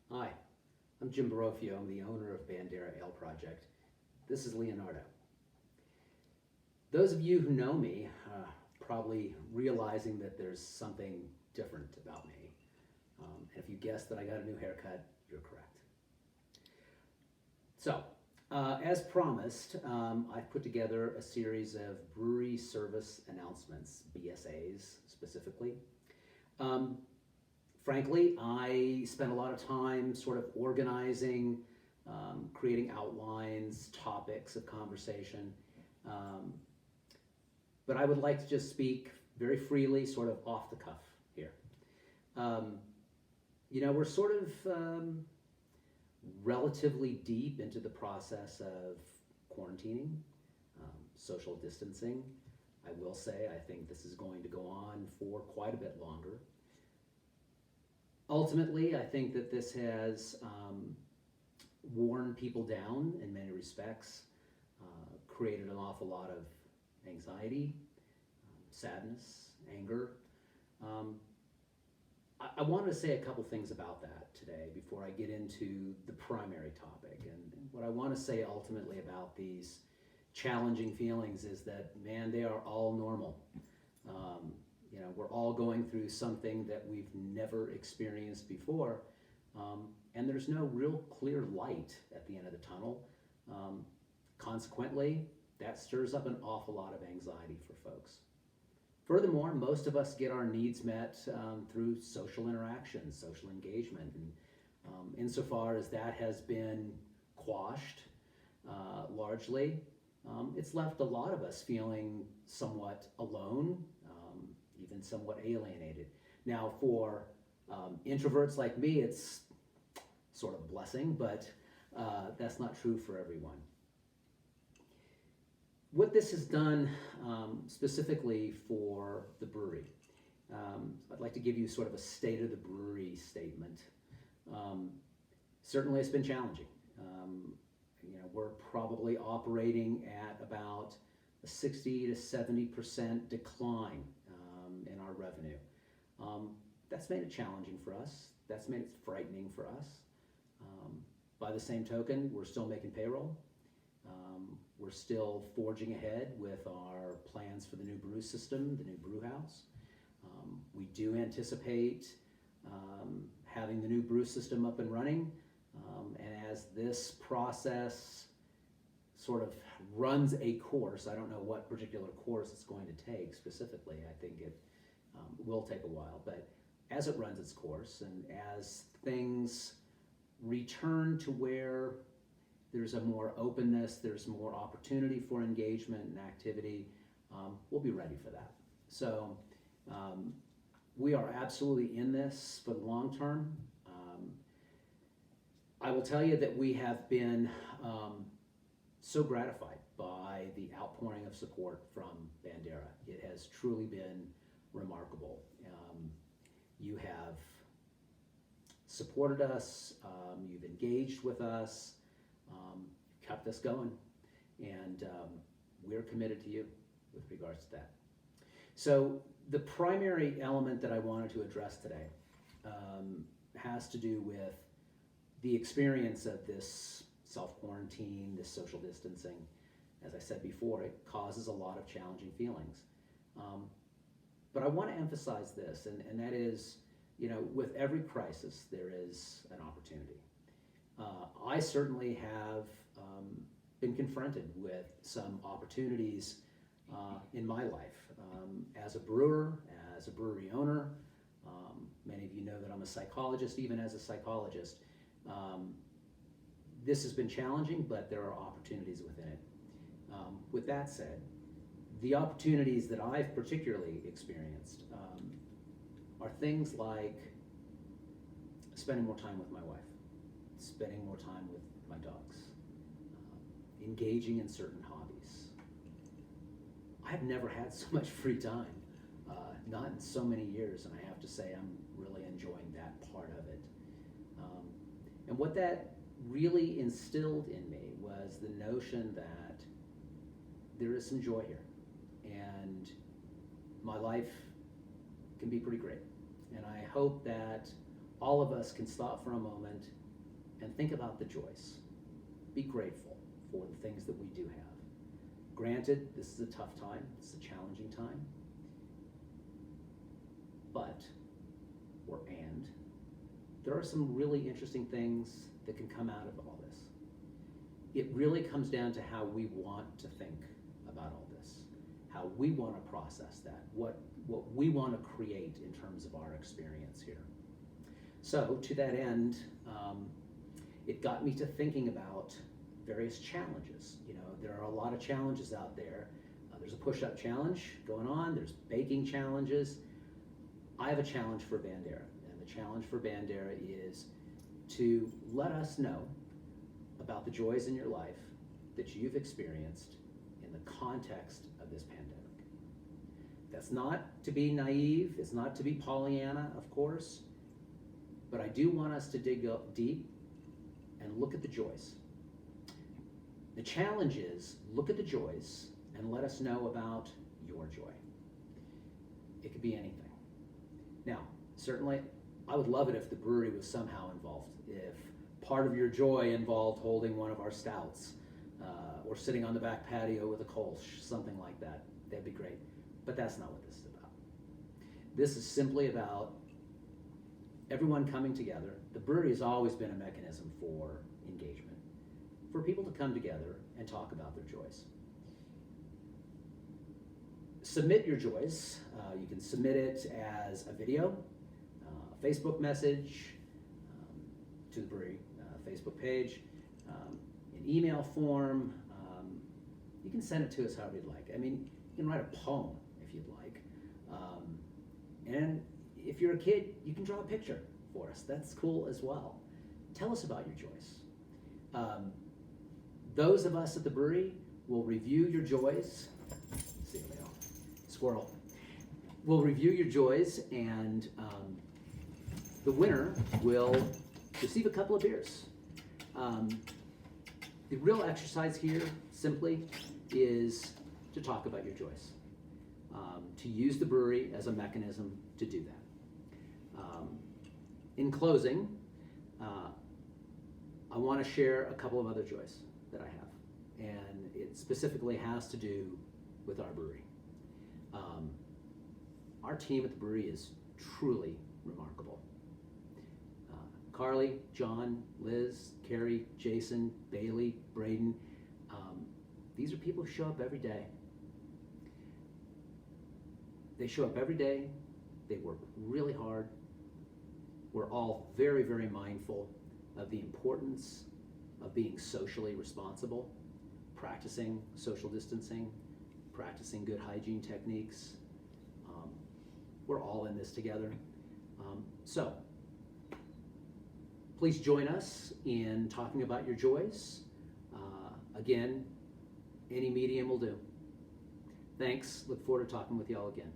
Hi, I'm Jim Barofio. I'm the owner of Bandera Ale Project. This is Leonardo. Those of you who know me probably realizing that there's something different about me. And if you guessed that I got a new haircut, you're correct. So, as promised, I've put together a series of Brewery Service Announcements, BSAs specifically. Frankly, I spent a lot of time sort of organizing, creating outlines, topics of conversation. But I would like to just speak very freely, sort of off the cuff here. We're sort of relatively deep into the process of quarantining, social distancing. I will say I think this is going to go on for quite a bit longer. Ultimately, I think that this has worn people down in many respects, created an awful lot of anxiety, sadness, anger. I wanted to say a couple things about that today before I get into the primary topic. And what I want to say ultimately about these challenging feelings is that, man, they are all normal. We're all going through something that we've never experienced before, and there's no real clear light at the end of the tunnel. Consequently, that stirs up an awful lot of anxiety for folks. Furthermore, most of us get our needs met through social interaction, social engagement, and insofar as that has been quashed largely, it's left a lot of us feeling somewhat alone, even somewhat alienated. Now, for introverts like me, it's sort of a blessing, but that's not true for everyone. What this has done specifically for the brewery, I'd like to give you sort of a state of the brewery statement. Certainly it's been challenging. We're probably operating at about a 60 to 70% decline in our revenue. That's made it challenging for us. That's made it frightening for us. By the same token, we're still making payroll. We're still forging ahead with our plans for the new brew system, the new brew house. We do anticipate having the new brew system up and running. And as this process sort of runs a course, I don't know what particular course it's going to take specifically. I think it will take a while. But as it runs its course and as things return to where there's a more openness, there's more opportunity for engagement and activity, we'll be ready for that. So we are absolutely in this for the long term. I will tell you that we have been so gratified by the outpouring of support from Bandera. It has truly been remarkable. You have supported us, you've engaged with us, kept us going, and we're committed to you with regards to that. So the primary element that I wanted to address today has to do with the experience of this self-quarantine, this social distancing. As I said before, it causes a lot of challenging feelings. But I want to emphasize this, and that is, with every crisis, there is an opportunity. I certainly have been confronted with some opportunities in my life. As a brewer, as a brewery owner, many of you know that I'm a psychologist. Even as a psychologist, this has been challenging, but there are opportunities within it. With that said, the opportunities that I've particularly experienced are things like spending more time with my wife, spending more time with my dogs, engaging in certain hobbies. I've never had so much free time, not in so many years, and I have to say I'm really enjoying that part of it. And what that really instilled in me was the notion that there is some joy here, and my life can be pretty great. And I hope that all of us can stop for a moment and think about the joys. Be grateful for the things that we do have. Granted, this is a tough time, it's a challenging time, but, and, there are some really interesting things that can come out of all this. It really comes down to how we want to think about all this, how we want to process that, what we want to create in terms of our experience here. So to that end, it got me to thinking about various challenges. You know, there are a lot of challenges out there. There's a push-up challenge going on, there's baking challenges. I have a challenge for Bandera, and the challenge for Bandera is to let us know about the joys in your life that you've experienced in the context of this pandemic. That's not to be naive, it's not to be Pollyanna, of course, but I do want us to dig up deep and look at the joys. The challenge is, look at the joys and let us know about your joy. It could be anything. Now, certainly, I would love it if the brewery was somehow involved. If part of your joy involved holding one of our stouts, or sitting on the back patio with a Kolsch, something like that, that'd be great. But that's not what this is about. This is simply about everyone coming together. The brewery has always been a mechanism for engagement, for people to come together and talk about their joys. Submit your joys. You can submit it as a video, a Facebook message to the brewery Facebook page, an email form. You can send it to us however you'd like. I mean, you can write a poem if you'd like. And if you're a kid, you can draw a picture for us. That's cool as well. Tell us about your joys. Those of us at the brewery will review your joys. See what they are. Squirrel. We'll review your joys, and the winner will receive a couple of beers. The real exercise here simply is to talk about your joys, to use the brewery as a mechanism to do that. In closing, I want to share a couple of other joys that I have, and it specifically has to do with our brewery. Our team at the brewery is truly remarkable. Carly, John, Liz, Carrie, Jason, Bailey, Braden, these are people who show up every day. They show up every day, they work really hard. We're all very, very mindful of the importance of being socially responsible, practicing social distancing, practicing good hygiene techniques. We're all in this together. So, please join us in talking about your joys. Again, any medium will do. Thanks. Look forward to talking with you all again.